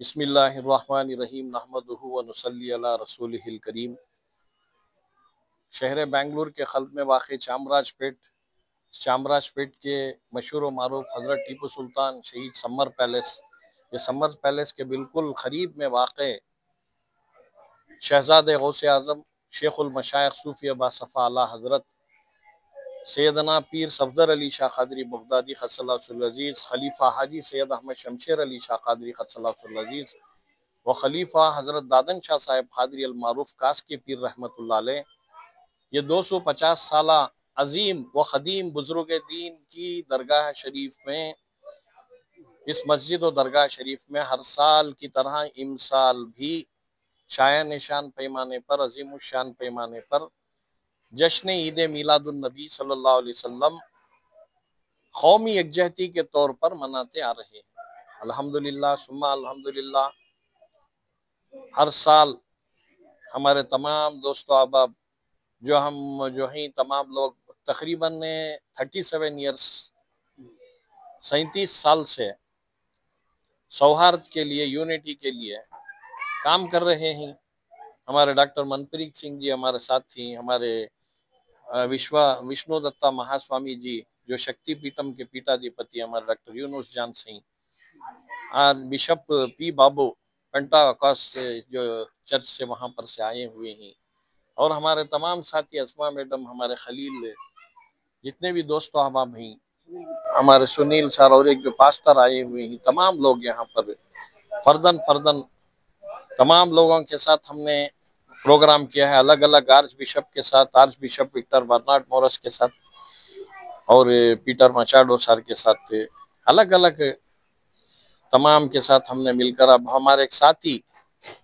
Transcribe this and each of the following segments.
बिस्मिल्लाहिर्रहमानिर्रहीम नहमदुहु व नुसल्ली अला रसूलिहिल करीम। शहर बेंगलुरु के क़ल्ब में वाक़ चामराजपेट के मशहूर मारूफ हज़रत टीपू सुल्तान शहीद समर पैलेस, ये समर पैलेस के बिल्कुल क़रीब में वाक़ शहज़ादे गौसे आज़म शेखुल मशाइख़ सूफ़ी बासफ़ा आला हज़रत सैयदना पीर सफदर अली शाह क़ादरी बगदादी क़द्दसल्लाहुल अज़ीज़, खलीफा हाजी सैयद अहमद शमशेर अली शाह क़ादरी क़द्दसल्लाहुल अज़ीज़ व खलीफा हज़रत दादन शाह साहिब क़ादरी अल मारूफ कास के पीर रहमतुल्लाह अलैह, ये 250 साला अजीम व ख़दीम बुज़ुर्ग दीन की दरगाह शरीफ में, इस मस्जिद और दरगाह शरीफ में हर साल की तरह इमसाल भी शायान निशान पैमाने पर, अजीम शान पैमाने पर जश्न ईद मीलादुन नबी सल्लल्लाहु अलैहि वसल्लम कौमी यकजहती के तौर पर मनाते आ रहे हैं। अल्हम्दुलिल्लाह सुम्मा अल्हम्दुलिल्लाह, हर साल हमारे तमाम दोस्तों अहबाब जो हैं तमाम लोग तकरीबन 37 ईयर्स 37 साल से सौहार्द के लिए, यूनिटी के लिए काम कर रहे हैं। हमारे डॉक्टर मनप्रीत सिंह जी हमारे साथी, हमारे विष्णु दत्ता महास्वामी जी जो शक्ति पीठम के पीठाधिपति, हमारे डॉक्टर यूनुस जान सिंह, और बिशप पी बाबू पेंटाकॉस से जो चर्च से वहाँ पर से आए हुए हैं, और हमारे तमाम साथी अस्मा मैडम, हमारे खलील, जितने भी दोस्तों अहबाब हैं, हमारे सुनील सर और एक जो पास्टर आए हुए हैं, तमाम लोग यहाँ पर फर्दन तमाम लोगों के साथ हमने प्रोग्राम किया है। अलग अलग आर्च बिशप के साथ, archbishop Victor Bernard Moras के साथ और पीटर मचाडो सर के साथ, अलग अलग तमाम के साथ हमने मिलकर, अब हमारे एक साथी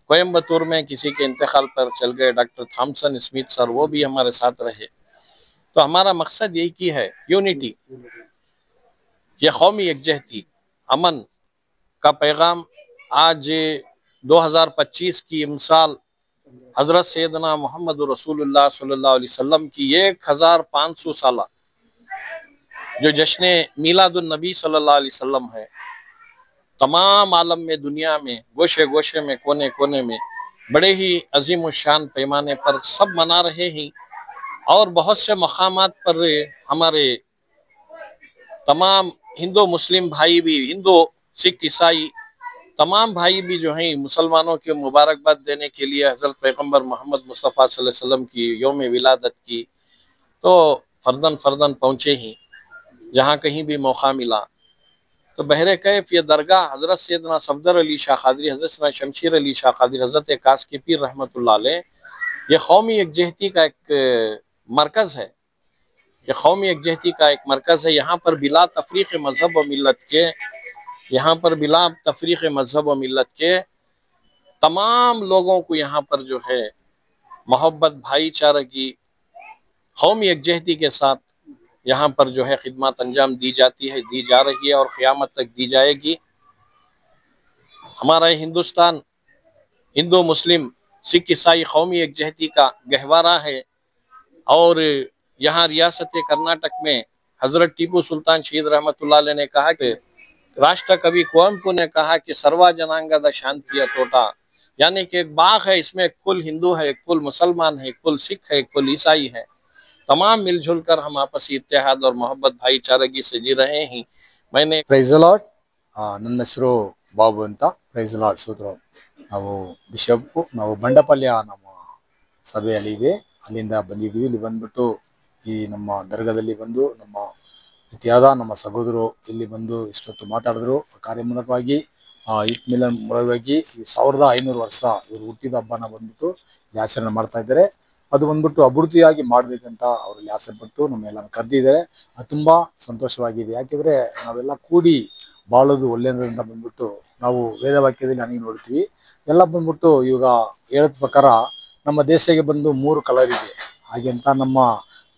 कोयम्बतूर में किसी के इंतकाल पर चल गए डॉक्टर थॉमसन स्मिथ सर, वो भी हमारे साथ रहे। तो हमारा मकसद यही की है, यूनिटी, ये कौमी यकजहती, अमन का पैगाम। आज 2025 की इमसाल हज़रत सैयदना मोहम्मद रसूलुल्लाह सल्लल्लाहु अलैहि वसल्लम की 1500 साला जो जश्न मीलादुन नबी सल्लल्लाहु अलैहि वसल्लम है, तमाम आलम में, दुनिया में, गोशे गोशे में, कोने कोने में बड़े ही अजीम शान पैमाने पर सब मना रहे हैं। और बहुत से मकामात पर हमारे तमाम हिंदू मुस्लिम भाई भी, हिंदू सिख ईसाई तमाम भाई भी जो हैं मुसलमानों के मुबारकबाद देने के लिए हज़रत पैगम्बर मोहम्मद मुस्तफ़ा सल्लल्लाहु अलैहि वसल्लम की यौम विलादत की, तो फर्दन पहुँचे ही जहाँ कहीं भी मौका मिला। तो बहरे कैफ ये दरगाह हज़रत सैयदना सफदर अली शाह क़ादरी, हज़रत सैयदना शमशेर अली शाह क़ादरी, हज़रत कास के पीर रहमतुल्लाह अलैह, ये कौमी यकजहती का एक मरकज़ है। ये कौमी यकजहती का एक मरकज़ है। यहाँ पर बिला तफरीक़ मज़हब व मिल्लत के, यहाँ पर बिला तफरीक़ मज़हब व मिल्लत के तमाम लोगों को यहाँ पर जो है मोहब्बत, भाईचारा की, कौमी यकजहती के साथ यहाँ पर जो है खिदमत अंजाम दी जाती है, दी जा रही है और क़यामत तक दी जाएगी। हमारा हिंदुस्तान हिंदू मुस्लिम सिख ईसाई कौमी यकजहती का गहवारा है। और यहाँ रियासत कर्नाटक में हज़रत टीपू सुल्तान शहीद रहमतुल्लाह अलैह ने कहा कि राष्ट्र कवि कुवेंपु ने कहा कि सर्वा जनांगद शांति तोटा, यानी कि एक बाग है, इसमें एक कुल हिंदू है, एक कुल मुसलमान है, एक कुल सिख है, एक कुल ईसाई है, तमाम मिलजुल कर हम आपसी इत्तेहाद और मोहब्बत भाईचारगी से जी रहे हैं। मैंने ಪ್ರೈಸ್ ಲಾರ್ಡ್ ನನ್ನ ಹೆಸರು ಬಾಬು ಅಂತ. ಪ್ರೈಸ್ ಲಾರ್ಡ್ ಸೂತ್ರ. ನಾವು ಬಿಷಪ್, ನಾವು ಬಂಡಪಲ್ಯ ನಮ್ಮ ಸಭೆಯಲ್ಲಿ ಇದೆ, ಅಲ್ಲಿಂದ ಬಂದಿದ್ದೀವಿ. ಇಲ್ಲಿ ಬಂದ್ಬಿಟ್ಟು ಈ ನಮ್ಮ ದರ್ಗಾದಲ್ಲಿ ಬಂದು ನಮ್ಮ ಇತಿಯಾದ ನಮ್ಮ ಸಹೋದರರು ಇಲ್ಲಿ ಬಂದು ಇಷ್ಟೊತ್ತು ಮಾತಾಡಿದ್ರು. ಕಾರ್ಯಮೂಲಕವಾಗಿ ಈದ್ ಮಿಲನ್ ಮೂಲವಾಗಿ 1500 ವರ್ಷ ಇವರು ಹುಟ್ಟಿದ ಹಬ್ಬನ ಬಂದ್ಬಿಟ್ಟು ಇಲ್ಲಿ ಆಚರಣೆ ಮಾಡ್ತಾ ಇದ್ದಾರೆ. ಅದು ಬಂದ್ಬಿಟ್ಟು ಅಭಿವೃದ್ಧಿಯಾಗಿ ಮಾಡಬೇಕಂತ ಅವರಲ್ಲಿ ಆಸೆ ಪಟ್ಟು ನಮ್ಮೆಲ್ಲ ಕರೆದಿದ್ದಾರೆ. ಅದು ತುಂಬ ಸಂತೋಷವಾಗಿದೆ. ಯಾಕೆಂದರೆ ನಾವೆಲ್ಲ ಕೂಡಿ ಬಾಳೋದು ಒಳ್ಳೆಯದು ಅಂತ ಬಂದ್ಬಿಟ್ಟು ನಾವು ವೇದವಾಕ್ಯದಲ್ಲಿ ನನಗೆ ನೋಡ್ತೀವಿ. ಎಲ್ಲ ಬಂದ್ಬಿಟ್ಟು ಇವಾಗ ಹೇಳದ ಪ್ರಕಾರ ನಮ್ಮ ದೇಶಕ್ಕೆ ಬಂದು 3 ಕಲರ್ ಇದೆ ಹಾಗೆ ಅಂತ ನಮ್ಮ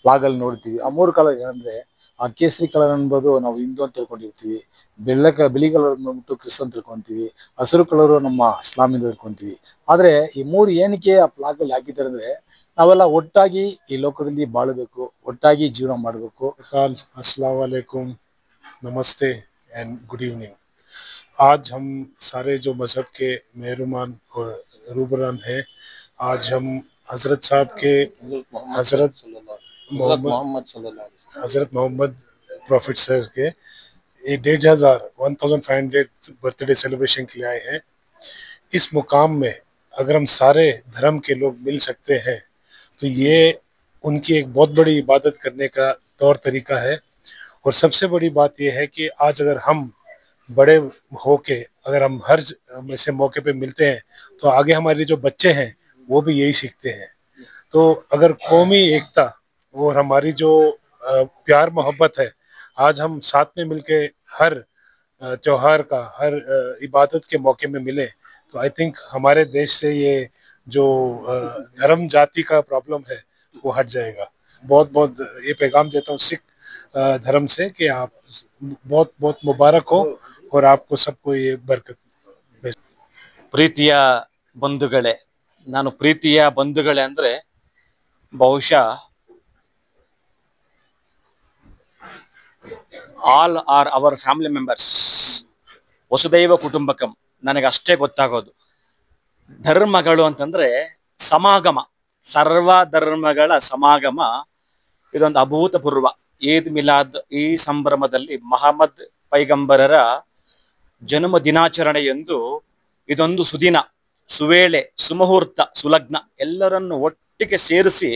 ಫ್ಲಾಗಲ್ಲಿ ನೋಡ್ತೀವಿ. ಆ 3 ಕಲರ್ ಏನಂದರೆ, ಆ ಕೇಸರಿ ಕಲರ್ ಅನ್ಬೋದು ನಾವು ಹಿಂದೂ ಅಂತ ತಿಳ್ಕೊಂಡಿರ್ತೀವಿ, ಬಿಳಿ ಕಲರ್ ಬಂದ್ಬಿಟ್ಟು ಕ್ರಿಸ್ತನ್ ತಿಳ್ಕೊತೀವಿ, ಹಸಿರು ಕಲರು ನಮ್ಮ ಇಸ್ಲಾಮಿಂದ ತಿಳ್ಕೊತೀವಿ. ಆದರೆ ಈ 3 ಏನಕ್ಕೆ ಆ ಫ್ಲಾಗಲ್ಲಿ ಹಾಕಿದ್ದಾರೆ ಅಂದರೆ, ನಾವೆಲ್ಲ ಒಟ್ಟಾಗಿ ಈ ಲೋಕದಲ್ಲಿ ಬಾಳಬೇಕು, ಒಟ್ಟಾಗಿ ಜೀವನ ಮಾಡಬೇಕು. Assalamu alaikum, namaste and good evening. आज हम सारे जो मजहब के मेहरुमान और रूबरान हैं, आज हम हजरत साहब के हजरत मोहम्मद प्रॉफिट सर के 1500 बर्थडे सेलिब्रेशन के लिए आए हैं। इस मुकाम में अगर हम सारे धर्म के लोग मिल सकते हैं तो ये उनकी एक बहुत बड़ी इबादत करने का तौर तरीका है। और सबसे बड़ी बात यह है कि आज अगर हम बड़े होके अगर हम हर ऐसे मौके पे मिलते हैं तो आगे हमारे जो बच्चे हैं वो भी यही सीखते हैं। तो अगर कौमी एकता और हमारी जो प्यार मोहब्बत है, आज हम साथ में मिलके हर त्योहार का हर इबादत के मौके में मिले तो आई थिंक हमारे देश से ये जो धर्म जाति का प्रॉब्लम है वो हट जाएगा। बहुत बहुत ये पैगाम देता हूँ सिख धर्म से कि आप बहुत बहुत मुबारक हो और आपको सबको ये बरकत। ಪ್ರೀತಿಯ ಬಂಧುಗಳೇ, ನಾನು ಪ್ರೀತಿಯ ಬಂಧುಗಳೇ ಅಂದ್ರೆ ಬಹುಶಃ all are our family members, ವಸುದೈವ ಕುಟುಂಬಕಂ, ನನಗೆ ಅಷ್ಟೇ ಗೊತ್ತಾಗೋದು. ಧರ್ಮಗಳು ಅಂತಂದ್ರೆ ಸಮಾಗಮ, ಸರ್ವ ಧರ್ಮಗಳ ಸಮಾಗಮ. ಇದೊಂದು ಅಭೂತಪೂರ್ವ ಈದ್ ಮಿಲಾದ್ ಈ ಸಂಭ್ರಮದಲ್ಲಿ ಮಹಮ್ಮದ್ ಪೈಗಂಬರರ ಜನ್ಮ ದಿನಾಚರಣೆಯೆಂದು ಇದೊಂದು ಸುದಿನ, ಸುವೇಳೆ, ಸುಮುಹೂರ್ತ, ಸುಲಗ್ನ ಎಲ್ಲರನ್ನು ಒಟ್ಟಿಗೆ ಸೇರಿಸಿ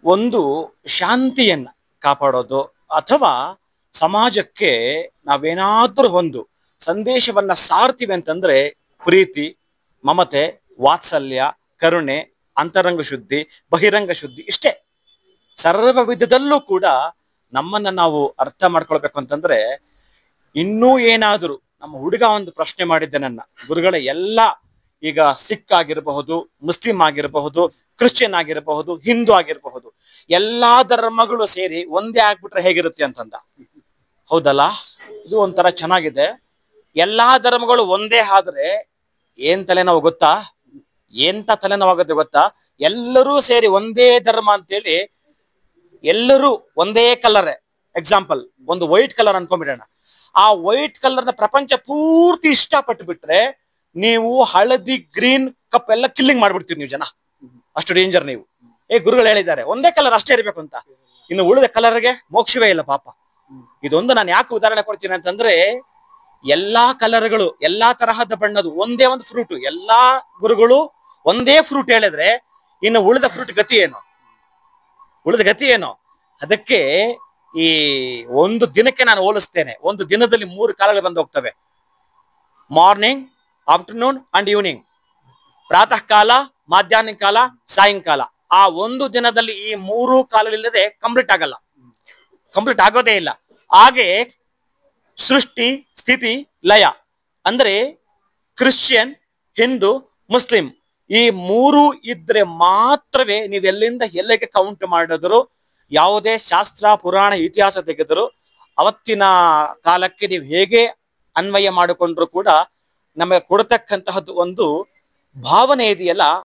ಒಂದು ಶಾಂತಿಯನ್ನ ಕಾಪಾಡೋದು ಅಥವಾ ಸಮಾಜಕ್ಕೆ ನಾವೇನಾದ್ರೂ ಒಂದು ಸಂದೇಶವನ್ನ ಸಾರ್ತೀವಿ ಅಂತಂದ್ರೆ ಪ್ರೀತಿ, ಮಮತೆ, ವಾತ್ಸಲ್ಯ, ಕರುಣೆ, ಅಂತರಂಗ ಶುದ್ಧಿ, ಬಹಿರಂಗ ಶುದ್ಧಿ, ಇಷ್ಟೇ. ಸರ್ವ ವಿಧದಲ್ಲೂ ಕೂಡ ನಮ್ಮನ್ನ ನಾವು ಅರ್ಥ ಮಾಡ್ಕೊಳ್ಬೇಕು ಅಂತಂದ್ರೆ ಇನ್ನೂ ಏನಾದರೂ ನಮ್ಮ ಹುಡುಗ ಒಂದು ಪ್ರಶ್ನೆ ಮಾಡಿದ್ದೆ ನನ್ನ ಗುರುಗಳೇ, ಎಲ್ಲ ಈಗ ಸಿಖ್ ಆಗಿರಬಹುದು, ಮುಸ್ಲಿಂ ಆಗಿರಬಹುದು, ಕ್ರಿಶ್ಚಿಯನ್ ಆಗಿರಬಹುದು, ಹಿಂದೂ ಆಗಿರಬಹುದು, ಎಲ್ಲಾ ಧರ್ಮಗಳು ಸೇರಿ ಒಂದೇ ಆಗ್ಬಿಟ್ರೆ ಹೇಗಿರುತ್ತೆ ಅಂತಂದ. ಹೌದಲ್ಲ, ಇದು ಒಂಥರ ಚೆನ್ನಾಗಿದೆ. ಎಲ್ಲಾ ಧರ್ಮಗಳು ಒಂದೇ ಆದ್ರೆ ಏನ್ ತಲೆನೋವು ಗೊತ್ತಾ, ಎಂತ ತಲೆನೋವಾಗುತ್ತೆ ಗೊತ್ತಾ? ಎಲ್ಲರೂ ಸೇರಿ ಒಂದೇ ಧರ್ಮ ಅಂತೇಳಿ ಎಲ್ಲರೂ ಒಂದೇ ಕಲರ್, ಎಕ್ಸಾಂಪಲ್ ಒಂದು ವೈಟ್ ಕಲರ್ ಅನ್ಕೊಂಡ್ಬಿಡೋಣ. ಆ ವೈಟ್ ಕಲರ್ನ ಪ್ರಪಂಚ ಪೂರ್ತಿ ಇಷ್ಟಪಟ್ಟು ಬಿಟ್ರೆ ನೀವು ಹಳದಿ, ಗ್ರೀನ್, ಕಪ್ ಎಲ್ಲ ಕಿಲ್ಲಿಂಗ್ ಮಾಡ್ಬಿಡ್ತೀರಿ ನೀವು ಜನ. ಅಷ್ಟು ಡೇಂಜರ್ ನೀವು. ಗುರುಗಳು ಹೇಳಿದ್ದಾರೆ ಒಂದೇ ಕಲರ್ ಅಷ್ಟೇ ಇರ್ಬೇಕು ಅಂತ, ಇನ್ನು ಉಳಿದ ಕಲರ್ಗೆ ಮೋಕ್ಷವೇ ಇಲ್ಲ ಪಾಪ. ಇದೊಂದು ನಾನು ಯಾಕೆ ಉದಾಹರಣೆ ಕೊಡ್ತೀನಿ ಅಂತಂದ್ರೆ ಎಲ್ಲಾ ಕಲರ್ಗಳು, ಎಲ್ಲಾ ತರಹದ ಬಣ್ಣದು ಒಂದೇ ಒಂದು ಫ್ರೂಟ್, ಎಲ್ಲಾ ಗುರುಗಳು ಒಂದೇ ಫ್ರೂಟ್ ಹೇಳಿದ್ರೆ ಇನ್ನು ಉಳಿದ ಫ್ರೂಟ್ ಗತಿ ಏನು, ಉಳಿದ ಗತಿ ಏನು? ಅದಕ್ಕೆ ಈ ಒಂದು ದಿನಕ್ಕೆ ನಾನು ಹೋಲಿಸ್ತೇನೆ. ಒಂದು ದಿನದಲ್ಲಿ 3 ಕಾಲಗಳು ಬಂದು ಹೋಗ್ತವೆ, ಮಾರ್ನಿಂಗ್, ಆಫ್ಟರ್ನೂನ್ ಅಂಡ್ ಈವ್ನಿಂಗ್, ಪ್ರಾತಃ ಕಾಲ, ಮಧ್ಯಾಹ್ನ ಕಾಲ, ಸಾಯಂಕಾಲ. ಆ ಒಂದು ದಿನದಲ್ಲಿ ಈ 3 ಕಾಲಗಳಿಲ್ಲದೆ ಕಂಪ್ಲೀಟ್ ಆಗಲ್ಲ, ಕಂಪ್ಲೀಟ್ ಆಗೋದೇ ಇಲ್ಲ. ಹಾಗೆ ಸೃಷ್ಟಿ, ಸ್ಥಿತಿ, ಲಯ ಅಂದ್ರೆ ಕ್ರಿಶ್ಚಿಯನ್, ಹಿಂದೂ, ಮುಸ್ಲಿಂ ಈ 3 ಇದ್ರೆ ಮಾತ್ರವೇ ನೀವೆಲ್ಲಿಂದ ಎಲ್ಲಿಗೆ ಕೌಂಟ್ ಮಾಡಿದ್ರು, ಯಾವುದೇ ಶಾಸ್ತ್ರ, ಪುರಾಣ, ಇತಿಹಾಸ ತೆಗೆದರು ಅವತ್ತಿನ ಕಾಲಕ್ಕೆ ನೀವು ಹೇಗೆ ಅನ್ವಯ ಮಾಡಿಕೊಂಡ್ರು ಕೂಡ ನಮಗೆ ಕೊಡತಕ್ಕಂತಹದ್ದು ಒಂದು ಭಾವನೆ ಇದೆಯಲ್ಲ,